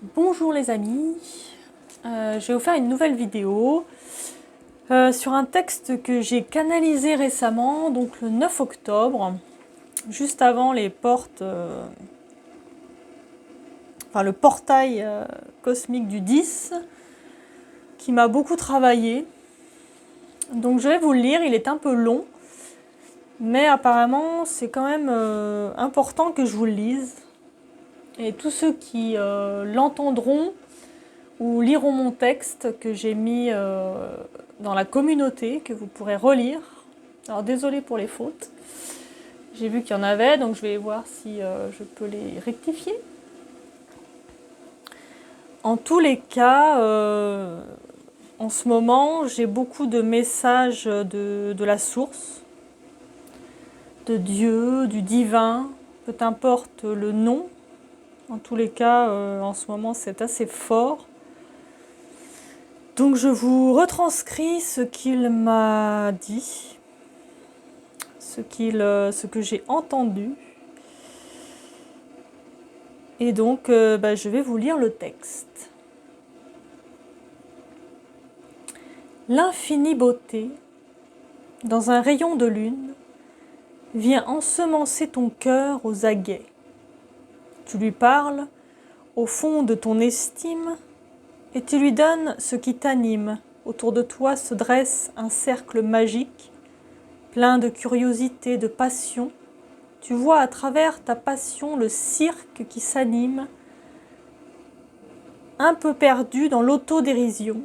Bonjour les amis, je vais vous faire une nouvelle vidéo sur un texte que j'ai canalisé récemment, donc le 9 octobre, juste avant les portes, le portail cosmique du 10, qui m'a beaucoup travaillé. Donc je vais vous le lire, il est un peu long, mais apparemment c'est quand même important que je vous le lise. Et tous ceux qui l'entendront ou liront mon texte que j'ai mis dans la communauté, que vous pourrez relire. Alors désolé pour les fautes. J'ai vu qu'il y en avait, donc je vais voir si je peux les rectifier. En tous les cas, en ce moment, j'ai beaucoup de messages de la source, de Dieu, du divin, peu importe le nom. En tous les cas, en ce moment, c'est assez fort. Donc je vous retranscris ce qu'il m'a dit, ce que j'ai entendu. Et donc je vais vous lire le texte. L'infinie beauté, dans un rayon de lune, vient ensemencer ton cœur aux aguets. Tu lui parles au fond de ton estime et tu lui donnes ce qui t'anime. Autour de toi se dresse un cercle magique, plein de curiosité, de passion. Tu vois à travers ta passion le cirque qui s'anime, un peu perdu dans l'autodérision.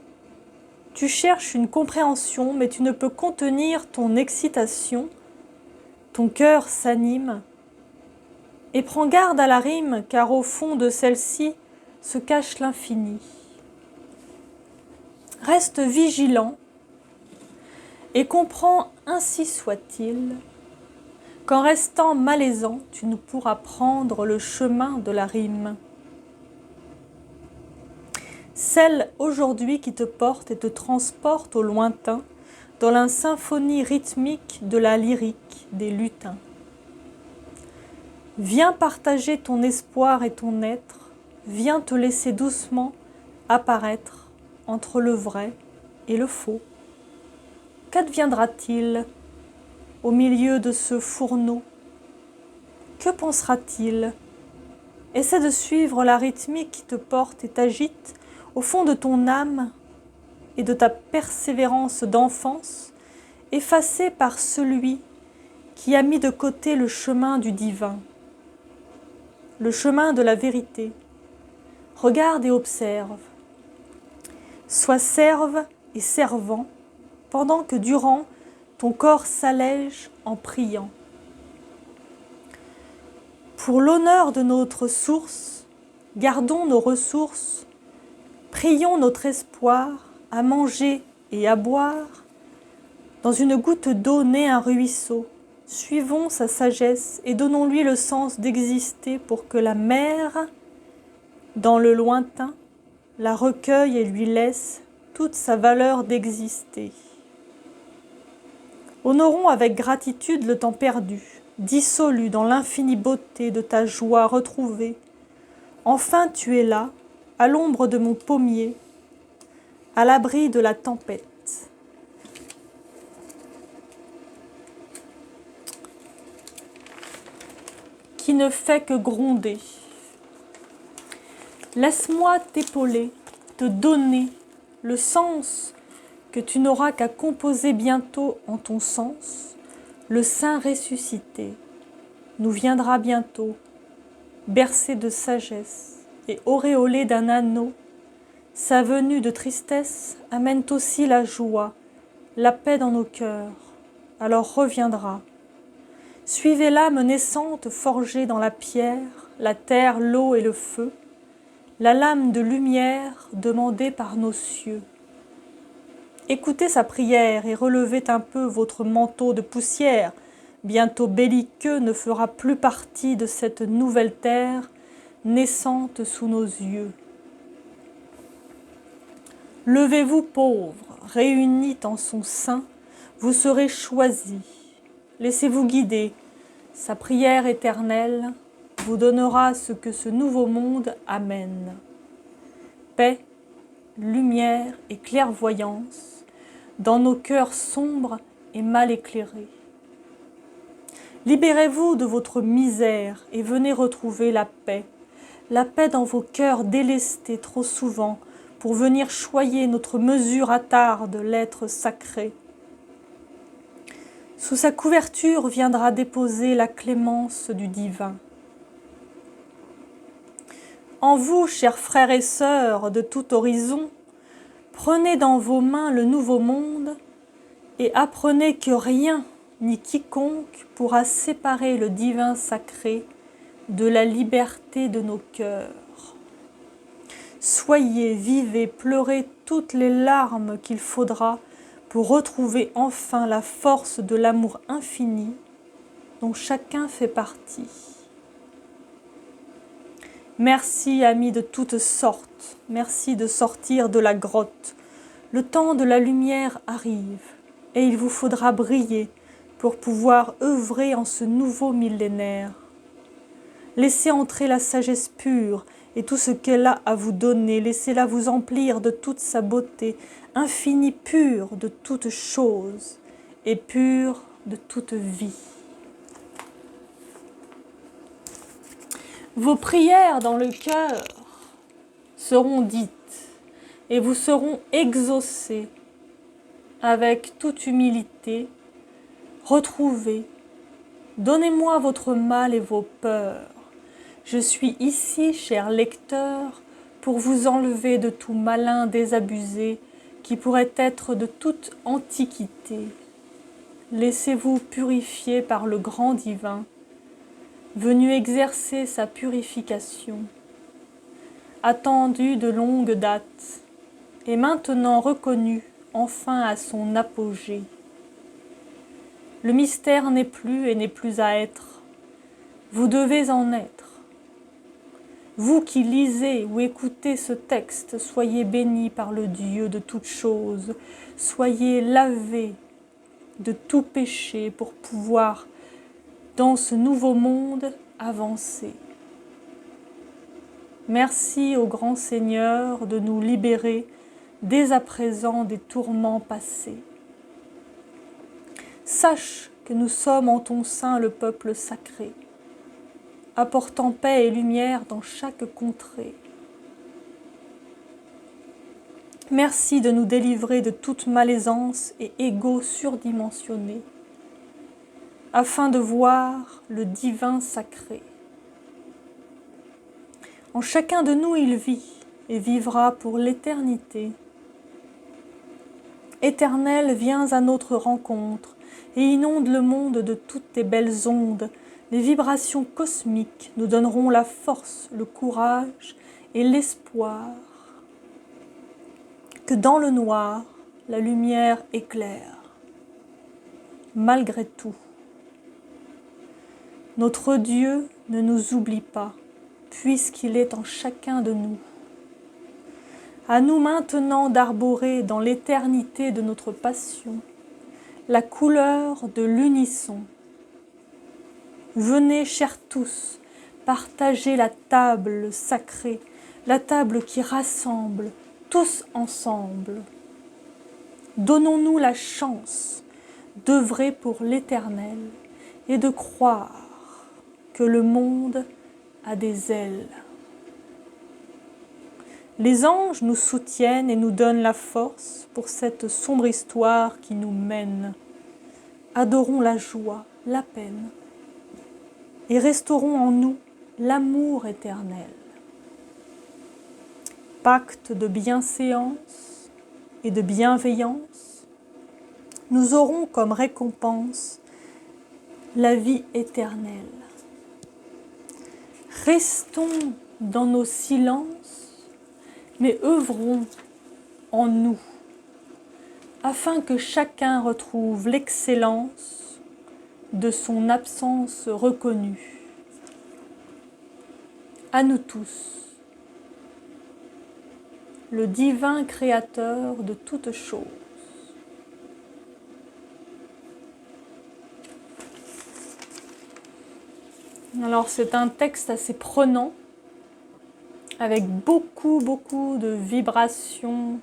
Tu cherches une compréhension, mais tu ne peux contenir ton excitation. Ton cœur s'anime. Et prends garde à la rime, car au fond de celle-ci se cache l'infini. Reste vigilant et comprends, ainsi soit-il, qu'en restant malaisant, tu ne pourras prendre le chemin de la rime. Celle aujourd'hui qui te porte et te transporte au lointain, dans la symphonie rythmique de la lyrique des lutins. Viens partager ton espoir et ton être, viens te laisser doucement apparaître entre le vrai et le faux. Qu'adviendra-t-il au milieu de ce fourneau? Que pensera-t-il? Essaie de suivre la rythmique qui te porte et t'agite au fond de ton âme et de ta persévérance d'enfance, effacée par celui qui a mis de côté le chemin du divin, le chemin de la vérité. Regarde et observe. Sois serve et servant, pendant que durant, ton corps s'allège en priant. Pour l'honneur de notre source, gardons nos ressources, prions notre espoir à manger et à boire. Dans une goutte d'eau naît un ruisseau, suivons sa sagesse et donnons-lui le sens d'exister pour que la mer, dans le lointain, la recueille et lui laisse toute sa valeur d'exister. Honorons avec gratitude le temps perdu, dissolu dans l'infinie beauté de ta joie retrouvée. Enfin tu es là, à l'ombre de mon pommier, à l'abri de la tempête. Qui ne fait que gronder. Laisse-moi t'épauler, te donner le sens que tu n'auras qu'à composer bientôt en ton sens. Le sein ressuscité nous viendra bientôt, bercé de sagesse et auréolé d'un anneau. Sa venue de tristesse amène aussi la joie, la paix dans nos cœurs. Alors reviendra. Suivez l'âme naissante forgée dans la pierre, la terre, l'eau et le feu, la lame de lumière demandée par nos cieux. Écoutez sa prière et relevez un peu votre manteau de poussière. Bientôt belliqueux ne fera plus partie de cette nouvelle terre naissante sous nos yeux. Levez-vous pauvres, réunis en son sein, vous serez choisis. Laissez-vous guider, sa prière éternelle vous donnera ce que ce nouveau monde amène. paix, lumière et clairvoyance dans nos cœurs sombres et mal éclairés. Libérez-vous de votre misère et venez retrouver la paix dans vos cœurs délestés trop souvent pour venir choyer notre mesure attarde, l'être sacré. Sous sa couverture viendra déposer la clémence du divin. En vous, chers frères et sœurs de tout horizon, prenez dans vos mains le nouveau monde et apprenez que rien ni quiconque pourra séparer le divin sacré de la liberté de nos cœurs. Soyez, vivez, pleurez toutes les larmes qu'il faudra pour retrouver enfin la force de l'amour infini dont chacun fait partie. Merci, amis de toutes sortes, merci de sortir de la grotte. Le temps de la lumière arrive et il vous faudra briller pour pouvoir œuvrer en ce nouveau millénaire. Laissez entrer la sagesse pure et tout ce qu'elle a à vous donner, laissez-la vous emplir de toute sa beauté, infinie, pure de toute chose et pure de toute vie. Vos prières dans le cœur seront dites et vous seront exaucées avec toute humilité. Retrouvez, donnez-moi votre mal et vos peurs. Je suis ici, cher lecteur, pour vous enlever de tout malin désabusé qui pourrait être de toute antiquité. Laissez-vous purifier par le grand divin, venu exercer sa purification, attendu de longue date, et maintenant reconnu enfin à son apogée. Le mystère n'est plus et n'est plus à être. Vous devez en être. Vous qui lisez ou écoutez ce texte, soyez bénis par le Dieu de toutes choses, soyez lavés de tout péché pour pouvoir, dans ce nouveau monde, avancer. Merci au grand Seigneur de nous libérer dès à présent des tourments passés. Sache que nous sommes en ton sein le peuple sacré, apportant paix et lumière dans chaque contrée. Merci de nous délivrer de toute malaisance et ego surdimensionné, afin de voir le divin sacré. En chacun de nous il vit et vivra pour l'éternité. Éternel, viens à notre rencontre et inonde le monde de toutes tes belles ondes. Les vibrations cosmiques nous donneront la force, le courage et l'espoir que dans le noir, la lumière éclaire. Malgré tout, notre Dieu ne nous oublie pas, puisqu'il est en chacun de nous. À nous maintenant d'arborer dans l'éternité de notre passion la couleur de l'unisson. Venez, chers tous, partager la table sacrée, la table qui rassemble, tous ensemble. Donnons-nous la chance d'œuvrer pour l'Éternel et de croire que le monde a des ailes. Les anges nous soutiennent et nous donnent la force pour cette sombre histoire qui nous mène. Adorons la joie, la peine et restaurons en nous l'amour éternel. Pacte de bienséance et de bienveillance, nous aurons comme récompense la vie éternelle. Restons dans nos silences, mais œuvrons en nous, afin que chacun retrouve l'excellence de son absence reconnue. À nous tous, le divin créateur de toutes choses. Alors c'est un texte assez prenant, avec beaucoup, beaucoup de vibrations.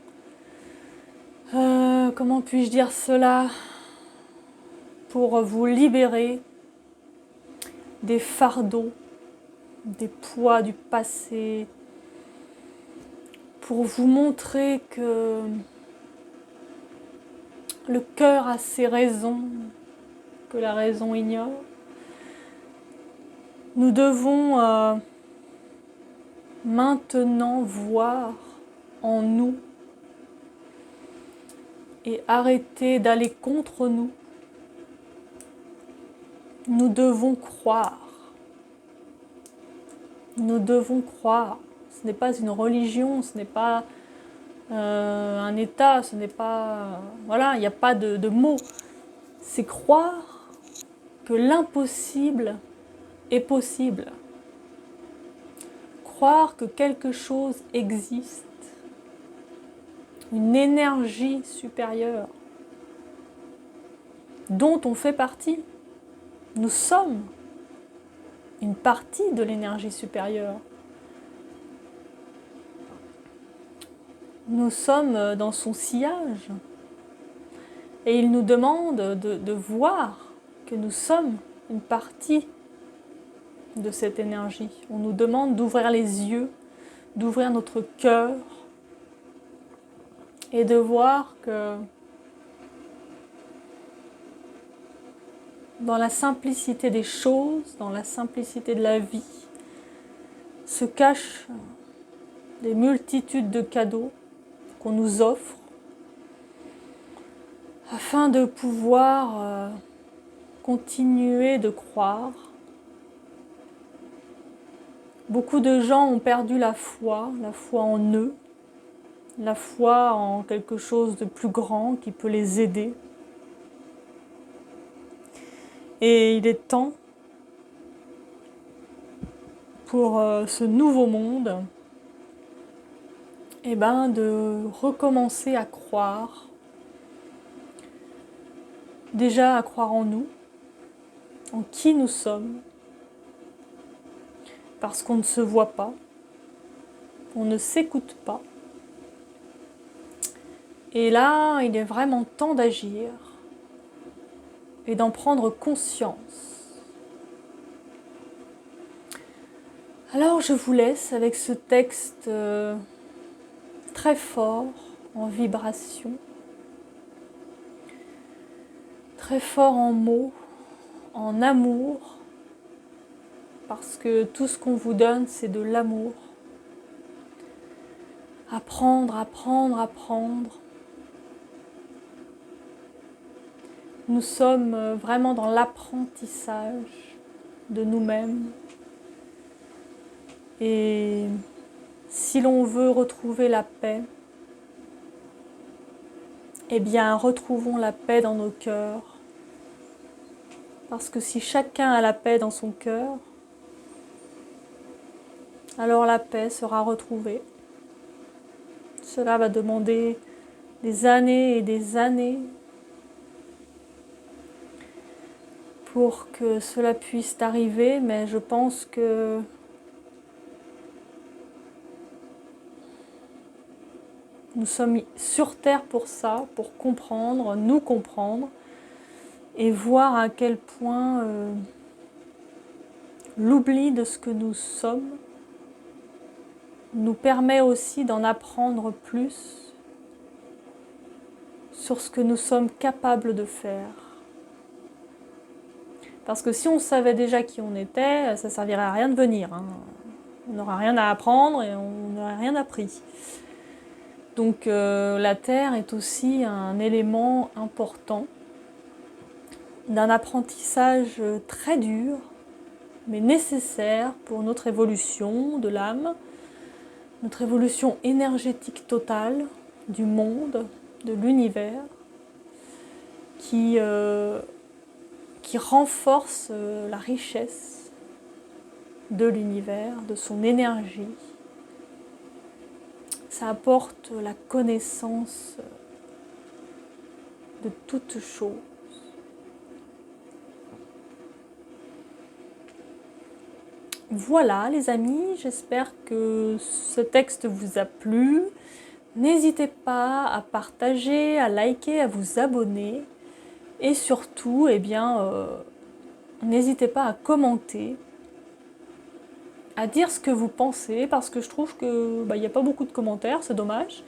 Comment puis-je dire cela? Pour vous libérer des fardeaux, des poids du passé, pour vous montrer que le cœur a ses raisons, que la raison ignore. Nous devons maintenant voir en nous et arrêter d'aller contre nous. Nous devons croire. Nous devons croire. Ce n'est pas une religion, ce n'est pas un état, ce n'est pas... Voilà, il n'y a pas de mots. C'est croire que l'impossible est possible. Croire que quelque chose existe. Une énergie supérieure dont on fait partie. Nous sommes une partie de l'énergie supérieure. Nous sommes dans son sillage et il nous demande de voir que nous sommes une partie de cette énergie. On nous demande d'ouvrir les yeux, d'ouvrir notre cœur et de voir que dans la simplicité des choses, dans la simplicité de la vie, se cachent des multitudes de cadeaux qu'on nous offre afin de pouvoir continuer de croire. Beaucoup de gens ont perdu la foi en eux, la foi en quelque chose de plus grand qui peut les aider. Et il est temps pour ce nouveau monde de recommencer à croire. Déjà à croire en nous, en qui nous sommes, parce qu'on ne se voit pas, on ne s'écoute pas. Et là, il est vraiment temps d'agir et d'en prendre conscience. Alors je vous laisse avec ce texte très fort, en vibration, très fort en mots, en amour, parce que tout ce qu'on vous donne, c'est de l'amour. Apprendre, apprendre, apprendre. Nous sommes vraiment dans l'apprentissage de nous-mêmes. Et si l'on veut retrouver la paix, eh bien, retrouvons la paix dans nos cœurs. Parce que si chacun a la paix dans son cœur, alors la paix sera retrouvée. Cela va demander des années et des années pour que cela puisse arriver, mais je pense que nous sommes sur Terre pour ça, pour comprendre, nous comprendre, et voir à quel point l'oubli de ce que nous sommes nous permet aussi d'en apprendre plus sur ce que nous sommes capables de faire. Parce que si on savait déjà qui on était, ça ne servirait à rien de venir. Hein. On n'aura rien à apprendre et on n'aurait rien appris. Donc la Terre est aussi un élément important d'un apprentissage très dur, mais nécessaire pour notre évolution de l'âme, notre évolution énergétique totale du monde, de l'univers, qui renforce la richesse de l'univers, de son énergie. Ça apporte la connaissance de toutes choses. Voilà les amis, j'espère que ce texte vous a plu. N'hésitez pas à partager, à liker, à vous abonner. Et surtout, eh bien, n'hésitez pas à commenter, à dire ce que vous pensez, parce que je trouve que il n'y a pas beaucoup de commentaires, c'est dommage.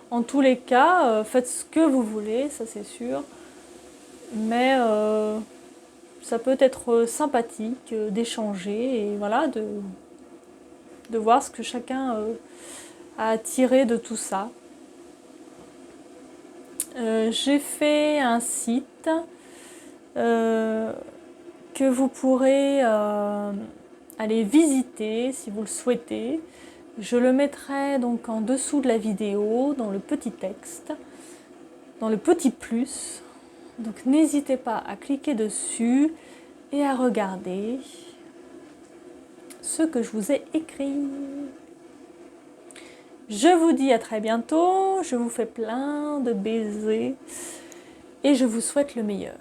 En tous les cas, faites ce que vous voulez, ça c'est sûr. Mais ça peut être sympathique d'échanger et voilà, de voir ce que chacun a tiré de tout ça. J'ai fait un site que vous pourrez aller visiter si vous le souhaitez. Je le mettrai donc en dessous de la vidéo, dans le petit texte, dans le petit plus. Donc n'hésitez pas à cliquer dessus et à regarder ce que je vous ai écrit. Je vous dis à très bientôt, je vous fais plein de baisers et je vous souhaite le meilleur.